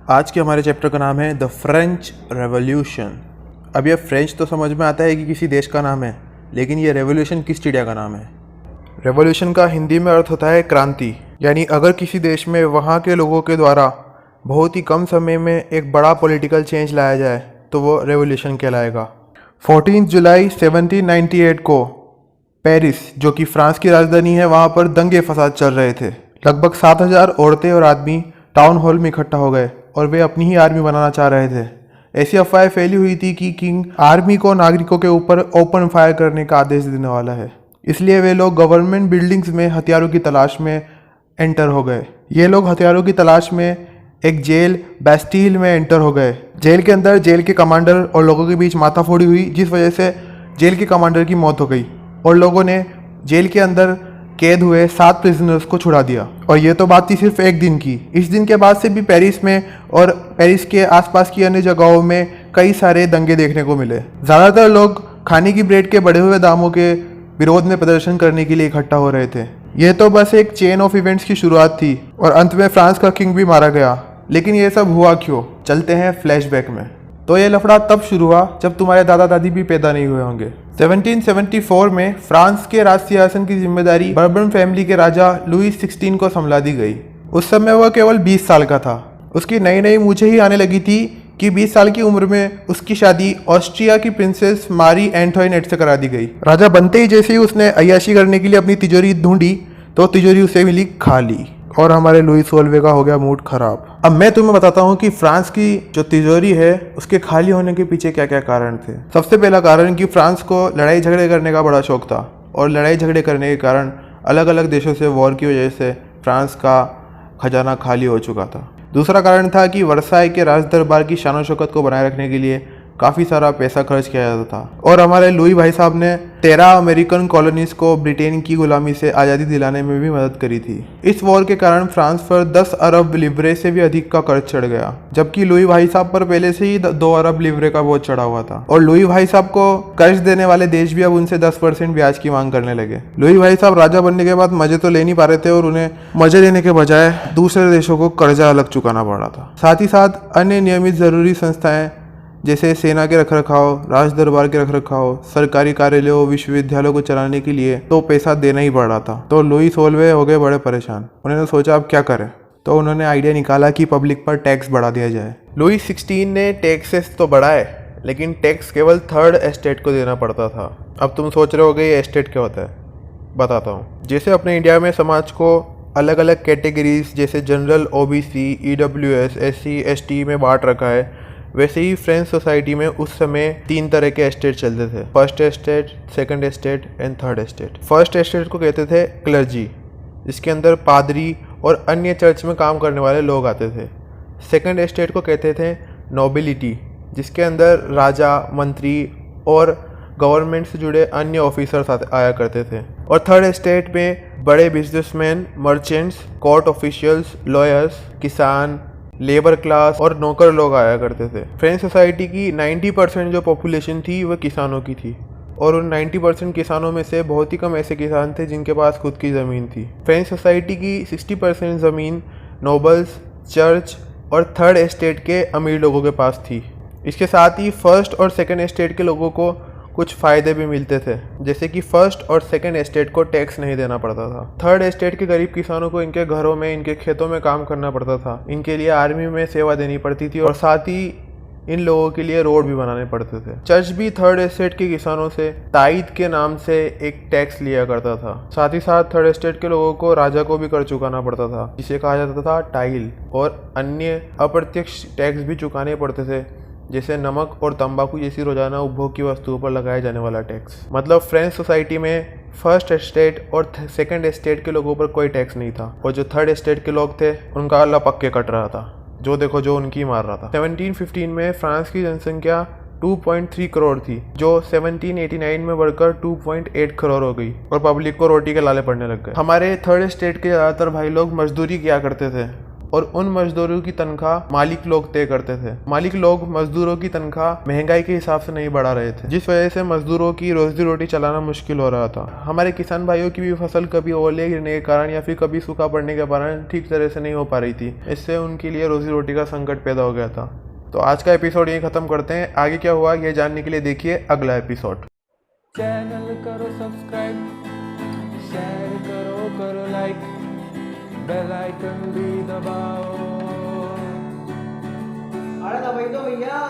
आज के हमारे चैप्टर का नाम है द फ्रेंच रेवोल्यूशन। अब यह फ्रेंच तो समझ में आता है कि किसी देश का नाम है, लेकिन ये रेवोल्यूशन किस चिड़िया का नाम है। रेवोल्यूशन का हिंदी में अर्थ होता है क्रांति, यानी अगर किसी देश में वहाँ के लोगों के द्वारा बहुत ही कम समय में एक बड़ा पॉलिटिकल चेंज लाया जाए तो वो रेवोल्यूशन कहलाएगा। 14 जुलाई 1798 को पेरिस, जो कि फ्रांस की राजधानी है, वहाँ पर दंगे फसाद चल रहे थे। लगभग 7,000 औरतें और आदमी टाउन हॉल में इकट्ठा हो गए और वे अपनी ही आर्मी बनाना चाह रहे थे। ऐसी अफवाहें फैली हुई थी कि किंग आर्मी को नागरिकों के ऊपर ओपन फायर करने का आदेश देने वाला है। इसलिए वे लोग गवर्नमेंट बिल्डिंग्स में हथियारों की तलाश में एंटर हो गए। ये लोग हथियारों की तलाश में एक जेल बैस्टील में एंटर हो गए। जेल के अंदर जेल के कमांडर और लोगों के बीच माथाफोड़ी हुई, जिस वजह से जेल के कमांडर की मौत हो गई और लोगों ने जेल के अंदर कैद हुए 7 प्रिजनर्स को छुड़ा दिया। और ये तो बात थी सिर्फ एक दिन की। इस दिन के बाद से भी पेरिस में और पेरिस के आसपास की अन्य जगहों में कई सारे दंगे देखने को मिले। ज़्यादातर लोग खाने की ब्रेड के बढ़े हुए दामों के विरोध में प्रदर्शन करने के लिए इकट्ठा हो रहे थे। यह तो बस एक चेन ऑफ इवेंट्स की शुरुआत थी और अंत में फ्रांस का किंग भी मारा गया। लेकिन ये सब हुआ क्यों? चलते हैं फ्लैशबैक में। तो ये लफड़ा तब शुरू हुआ जब तुम्हारे दादा दादी भी पैदा नहीं हुए होंगे। 1774 में फ्रांस के राज सिंहासन की जिम्मेदारी बर्बन फैमिली के राजा लुई 16 को संभला दी गई। उस समय वह केवल 20 साल का था। उसकी नई नई मूछें ही आने लगी थी कि 20 साल की उम्र में उसकी शादी ऑस्ट्रिया की प्रिंसेस मारी एंटोइनेट से करा दी गई। राजा बनते ही जैसे ही उसने अय्याशी करने के लिए अपनी तिजोरी ढूंढी तो तिजोरी उसे मिली खाली और हमारे लुई 16 का हो गया मूड खराब। अब मैं तुम्हें बताता हूँ कि फ्रांस की जो तिजोरी है उसके खाली होने के पीछे क्या क्या कारण थे। सबसे पहला कारण कि फ्रांस को लड़ाई झगड़े करने का बड़ा शौक था और लड़ाई झगड़े करने के कारण अलग अलग देशों से वॉर की वजह से फ्रांस का खजाना खाली हो चुका था। दूसरा कारण था कि वर्साई के राज दरबार की शान शौकत को बनाए रखने के लिए काफ़ी सारा पैसा खर्च किया जाता था और हमारे लुई भाई साहब ने 13 अमेरिकन कॉलोनीज को ब्रिटेन की गुलामी से आज़ादी दिलाने में भी मदद करी थी। इस वॉर के कारण फ्रांस पर 10 अरब लिब्रे से भी अधिक का कर्ज चढ़ गया, जबकि लुई भाई साहब पर पहले से ही 2 अरब लिब्रे का बोझ चढ़ा हुआ था और लुई भाई साहब को कर्ज देने वाले देश भी अब उनसे 10% ब्याज की मांग करने लगे। लुई भाई साहब राजा बनने के बाद मजे तो ले नहीं पा रहे थे और उन्हें मजे लेने के बजाय दूसरे देशों को कर्जा अलग चुकाना पड़ा था। साथ ही साथ अन्य नियमित जरूरी संस्थाएं जैसे सेना के रखरखाव, राज दरबार के रखरखाव, सरकारी कार्यालयों, विश्वविद्यालयों को चलाने के लिए तो पैसा देना ही पड़ रहा था। तो लुई 16 हो गए बड़े परेशान। उन्होंने सोचा अब क्या करें, तो उन्होंने आइडिया निकाला कि पब्लिक पर टैक्स बढ़ा दिया जाए। लुई 16 ने टैक्सेस तो बढ़ाए, लेकिन टैक्स केवल थर्ड एस्टेट को देना पड़ता था। अब तुम सोच रहे होगे ये एस्टेट क्या होता है, बताता हूँ। जैसे अपने इंडिया में समाज को अलग अलग कैटेगरीज जैसे general, OBC, EWS, SC, ST में बांट रखा है, वैसे ही फ्रेंच सोसाइटी में उस समय 3 तरह के एस्टेट चलते थे। First estate, second estate and third estate. First estate को कहते थे क्लर्जी, जिसके अंदर पादरी और अन्य चर्च में काम करने वाले लोग आते थे। सेकंड एस्टेट को कहते थे नोबिलिटी, जिसके अंदर राजा, मंत्री और गवर्नमेंट से जुड़े अन्य ऑफिसर्स आया करते थे। और थर्ड एस्टेट में बड़े businessman, merchants, court officials, lawyers, किसान, लेबर क्लास और नौकर लोग आया करते थे। फ्रेंच सोसाइटी की 90% जो पॉपुलेशन थी वह किसानों की थी और उन 90% किसानों में से बहुत ही कम ऐसे किसान थे जिनके पास खुद की ज़मीन थी। फ्रेंच सोसाइटी की 60% ज़मीन नोबल्स, चर्च और थर्ड एस्टेट के अमीर लोगों के पास थी। इसके साथ ही फर्स्ट और सेकंड एस्टेट के लोगों को कुछ फ़ायदे भी मिलते थे, जैसे कि फर्स्ट और सेकंड एस्टेट को टैक्स नहीं देना पड़ता था। थर्ड एस्टेट के गरीब किसानों को इनके घरों में, इनके खेतों में काम करना पड़ता था। इनके लिए आर्मी में सेवा देनी पड़ती थी और साथ ही इन लोगों के लिए रोड भी बनाने पड़ते थे। चर्च भी थर्ड एस्टेट के किसानों से ताइद के नाम से एक टैक्स लिया करता था। साथ ही साथ थर्ड एस्टेट के लोगों को राजा को भी कर चुकाना पड़ता था, जिसे कहा जाता था टाइल, और अन्य अप्रत्यक्ष टैक्स भी चुकाने पड़ते थे, जैसे नमक और तंबाकू जैसी रोजाना उपभोग की वस्तुओं पर लगाए जाने वाला टैक्स। मतलब फ्रेंच सोसाइटी में फर्स्ट एस्टेट और सेकंड एस्टेट के लोगों पर कोई टैक्स नहीं था और जो थर्ड एस्टेट के लोग थे उनका अल्लाह पक्के कट रहा था, जो देखो जो उनकी मार रहा था। 1715 में फ्रांस की जनसंख्या 2.3 करोड़ थी, जो 1789 में बढ़कर 2.8 करोड़ हो गई और पब्लिक को रोटी के लाले पड़ने लग गए। हमारे थर्ड एस्टेट के ज़्यादातर भाई लोग मजदूरी किया करते थे और उन मजदूरों की तनख्वाह मालिक लोग तय करते थे। मालिक लोग मजदूरों की तनख्वाह महंगाई के हिसाब से नहीं बढ़ा रहे थे, जिस वजह से मजदूरों की रोजी रोटी चलाना मुश्किल हो रहा था। हमारे किसान भाइयों की भी फसल कभी ओले गिरने के कारण या फिर कभी सूखा पड़ने के कारण ठीक तरह से नहीं हो पा रही थी। इससे उनके लिए रोजी रोटी का संकट पैदा हो गया था। तो आज का एपिसोड यहीं खत्म करते हैं। आगे क्या हुआ ये जानने के लिए देखिए अगला एपिसोड। चैनल करो सब्सक्राइब, शेयर करो लाइक, बेल आइकन भी दबाओ। अरे दबाई दो भैया।